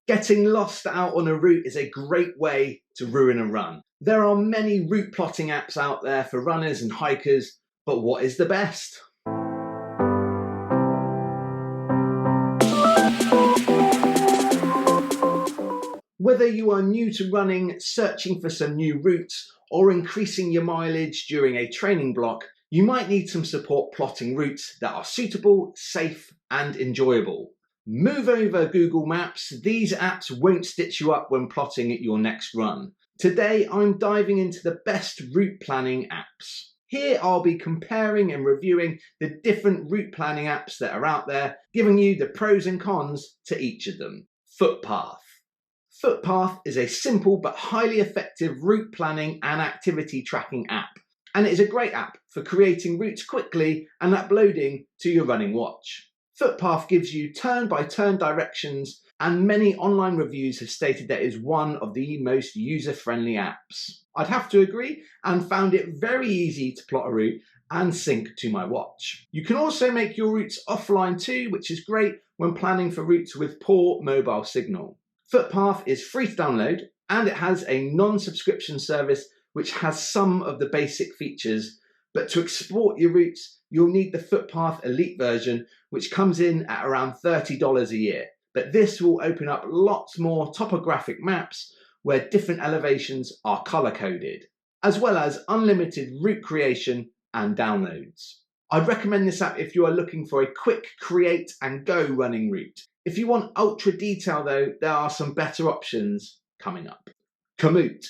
Getting lost out on a route is a great way to ruin a run. There are many route plotting apps out there for runners and hikers, but what is the best? Whether you are new to running, searching for some new routes, or increasing your mileage during a training block, you might need some support plotting routes that are suitable, safe, and enjoyable. Move over Google Maps. These apps won't stitch you up when plotting your next run. Today, I'm diving into the best route planning apps. Here, I'll be comparing and reviewing the different route planning apps that are out there, giving you the pros and cons to each of them. Footpath. Footpath is a simple but highly effective route planning and activity tracking app. And it is a great app for creating routes quickly and uploading to your running watch. Footpath gives you turn-by-turn directions, and many online reviews have stated that it is one of the most user-friendly apps. I'd have to agree, and found it very easy to plot a route and sync to my watch. You can also make your routes offline too, which is great when planning for routes with poor mobile signal. Footpath is free to download, and it has a non-subscription service which has some of the basic features, but to export your routes, you'll need the Footpath Elite version, which comes in at around $30 a year. But this will open up lots more topographic maps where different elevations are color-coded, as well as unlimited route creation and downloads. I'd recommend this app if you are looking for a quick create and go running route. If you want ultra detail though, there are some better options coming up. Komoot.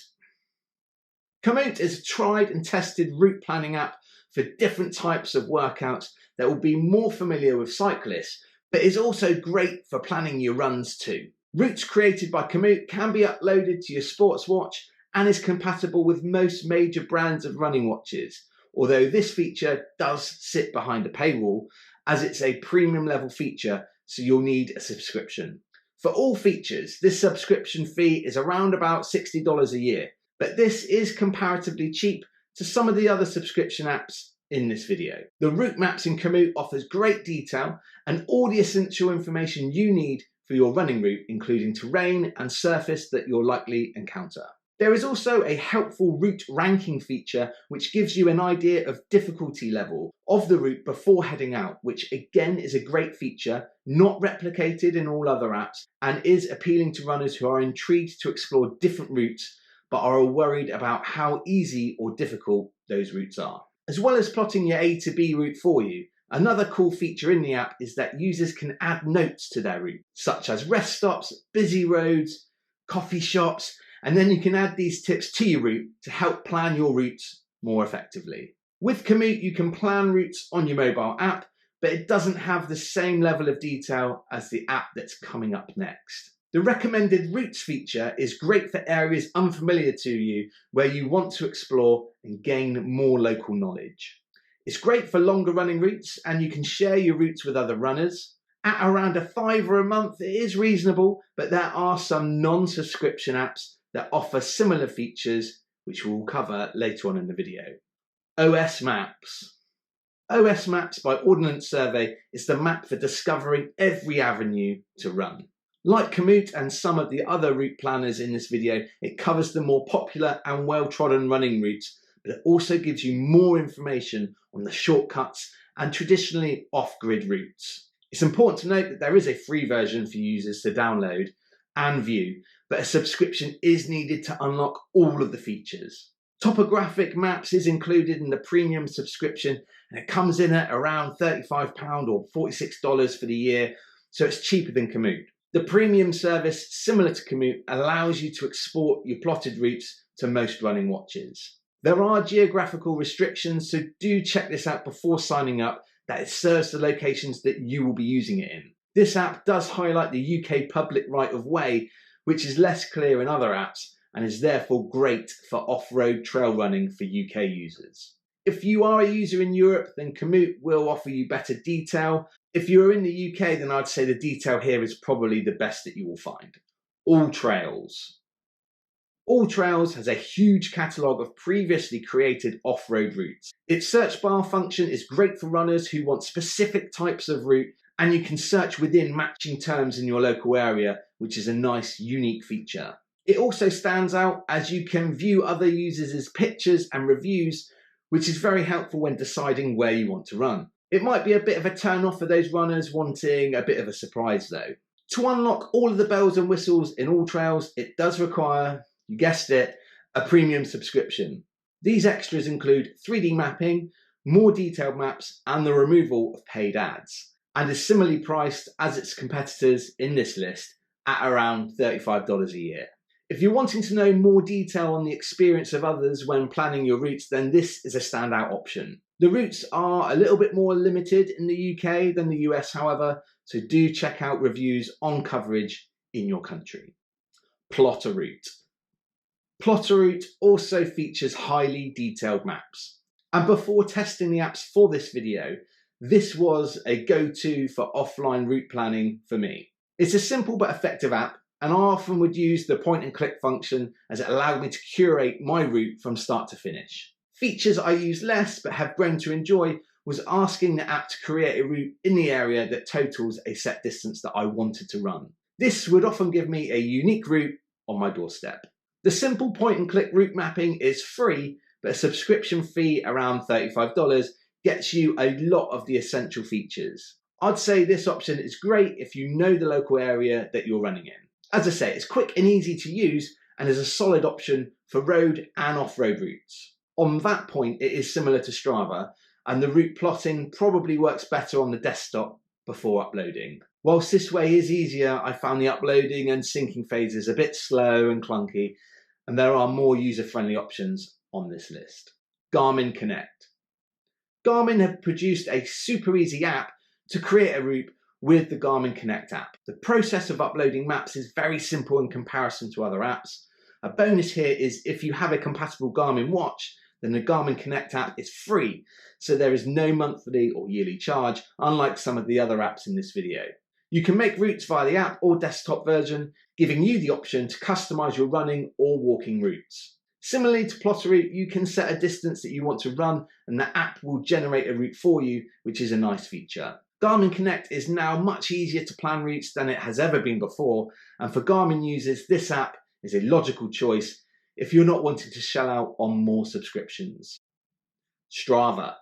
Komoot is a tried and tested route planning app for different types of workouts that will be more familiar with cyclists, but is also great for planning your runs too. Routes created by Komoot can be uploaded to your sports watch and is compatible with most major brands of running watches, although this feature does sit behind a paywall as it's a premium level feature, so you'll need a subscription. For all features, this subscription fee is around about $60 a year, but this is comparatively cheap to some of the other subscription apps in this video. The route maps in Komoot offers great detail and all the essential information you need for your running route, including terrain and surface that you'll likely encounter. There is also a helpful route ranking feature which gives you an idea of difficulty level of the route before heading out, which again is a great feature, not replicated in all other apps, and is appealing to runners who are intrigued to explore different routes but are worried about how easy or difficult those routes are. As well as plotting your A to B route for you, another cool feature in the app is that users can add notes to their route, such as rest stops, busy roads, coffee shops, and then you can add these tips to your route to help plan your routes more effectively. With Komoot, you can plan routes on your mobile app, but it doesn't have the same level of detail as the app that's coming up next. The recommended routes feature is great for areas unfamiliar to you where you want to explore and gain more local knowledge. It's great for longer running routes and you can share your routes with other runners. At around $5 a month, it is reasonable, but there are some non-subscription apps that offer similar features, which we'll cover later on in the video. OS Maps. OS Maps by Ordnance Survey is the map for discovering every avenue to run. Like Komoot and some of the other route planners in this video, it covers the more popular and well-trodden running routes, but it also gives you more information on the shortcuts and traditionally off-grid routes. It's important to note that there is a free version for users to download and view, but a subscription is needed to unlock all of the features. Topographic Maps is included in the premium subscription and it comes in at around £35 or $46 for the year, so it's cheaper than Komoot. The premium service, similar to Komoot, allows you to export your plotted routes to most running watches. There are geographical restrictions, so do check this out before signing up that it serves the locations that you will be using it in. This app does highlight the UK public right of way, which is less clear in other apps and is therefore great for off-road trail running for UK users. If you are a user in Europe, then Komoot will offer you better detail. If you're in the UK, then I'd say the detail here is probably the best that you will find. AllTrails. AllTrails has a huge catalogue of previously created off-road routes. Its search bar function is great for runners who want specific types of route and you can search within matching terms in your local area, which is a nice, unique feature. It also stands out as you can view other users' pictures and reviews, which is very helpful when deciding where you want to run. It might be a bit of a turn off for those runners wanting a bit of a surprise though. To unlock all of the bells and whistles in AllTrails, it does require, you guessed it, a premium subscription. These extras include 3D mapping, more detailed maps, and the removal of paid ads, and is similarly priced as its competitors in this list at around $35 a year. If you're wanting to know more detail on the experience of others when planning your routes, then this is a standout option. The routes are a little bit more limited in the UK than the US, however, so do check out reviews on coverage in your country. Plotaroute. Plotaroute also features highly detailed maps. And before testing the apps for this video, this was a go-to for offline route planning for me. It's a simple but effective app, and I often would use the point and click function as it allowed me to curate my route from start to finish. Features I use less but have grown to enjoy was asking the app to create a route in the area that totals a set distance that I wanted to run. This would often give me a unique route on my doorstep. The simple point and click route mapping is free, but a subscription fee around $35 gets you a lot of the essential features. I'd say this option is great if you know the local area that you're running in. As I say, it's quick and easy to use and is a solid option for road and off-road routes. On that point, it is similar to Strava, and the route plotting probably works better on the desktop before uploading. Whilst this way is easier, I found the uploading and syncing phases a bit slow and clunky, and there are more user-friendly options on this list. Garmin Connect. Garmin have produced a super easy app to create a route with the Garmin Connect app. The process of uploading maps is very simple in comparison to other apps. A bonus here is if you have a compatible Garmin watch, then the Garmin Connect app is free, so there is no monthly or yearly charge, unlike some of the other apps in this video. You can make routes via the app or desktop version, giving you the option to customize your running or walking routes. Similarly to Plotaroute, you can set a distance that you want to run and the app will generate a route for you, which is a nice feature. Garmin Connect is now much easier to plan routes than it has ever been before, and for Garmin users, this app is a logical choice if you're not wanting to shell out on more subscriptions. Strava.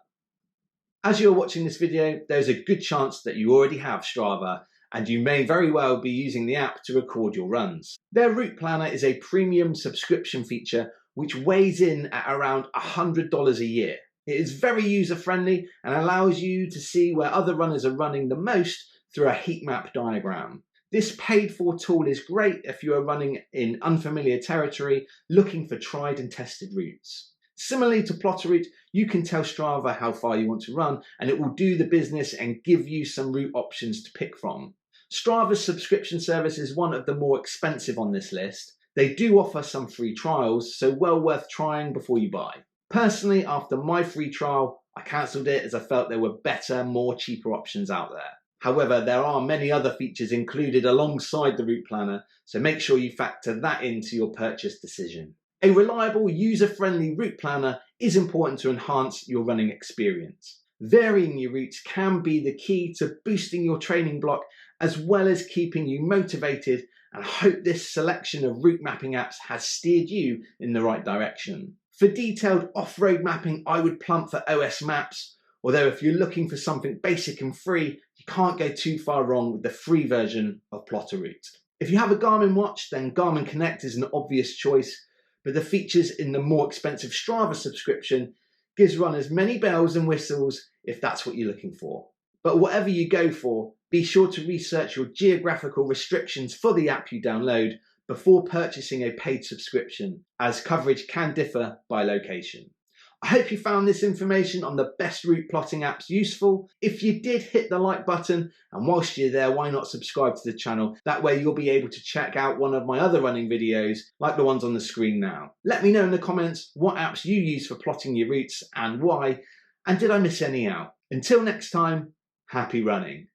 As you're watching this video, there's a good chance that you already have Strava, and you may very well be using the app to record your runs. Their route planner is a premium subscription feature which weighs in at around $100 a year. It is very user-friendly and allows you to see where other runners are running the most through a heat map diagram. This paid-for tool is great if you are running in unfamiliar territory looking for tried and tested routes. Similarly to Plotaroute, you can tell Strava how far you want to run and it will do the business and give you some route options to pick from. Strava's subscription service is one of the more expensive on this list. They do offer some free trials, so well worth trying before you buy. Personally, after my free trial, I cancelled it as I felt there were better, more cheaper options out there. However, there are many other features included alongside the route planner, so make sure you factor that into your purchase decision. A reliable, user-friendly route planner is important to enhance your running experience. Varying your routes can be the key to boosting your training block as well as keeping you motivated, and I hope this selection of route mapping apps has steered you in the right direction. For detailed off-road mapping, I would plump for OS Maps, although if you're looking for something basic and free, you can't go too far wrong with the free version of Plotaroute. If you have a Garmin watch, then Garmin Connect is an obvious choice, but the features in the more expensive Strava subscription gives runners many bells and whistles if that's what you're looking for. But whatever you go for, be sure to research your geographical restrictions for the app you download before purchasing a paid subscription, as coverage can differ by location. I hope you found this information on the best route plotting apps useful. If you did, hit the like button, and whilst you're there, why not subscribe to the channel? That way you'll be able to check out one of my other running videos, like the ones on the screen now. Let me know in the comments what apps you use for plotting your routes and why, and did I miss any out? Until next time, happy running.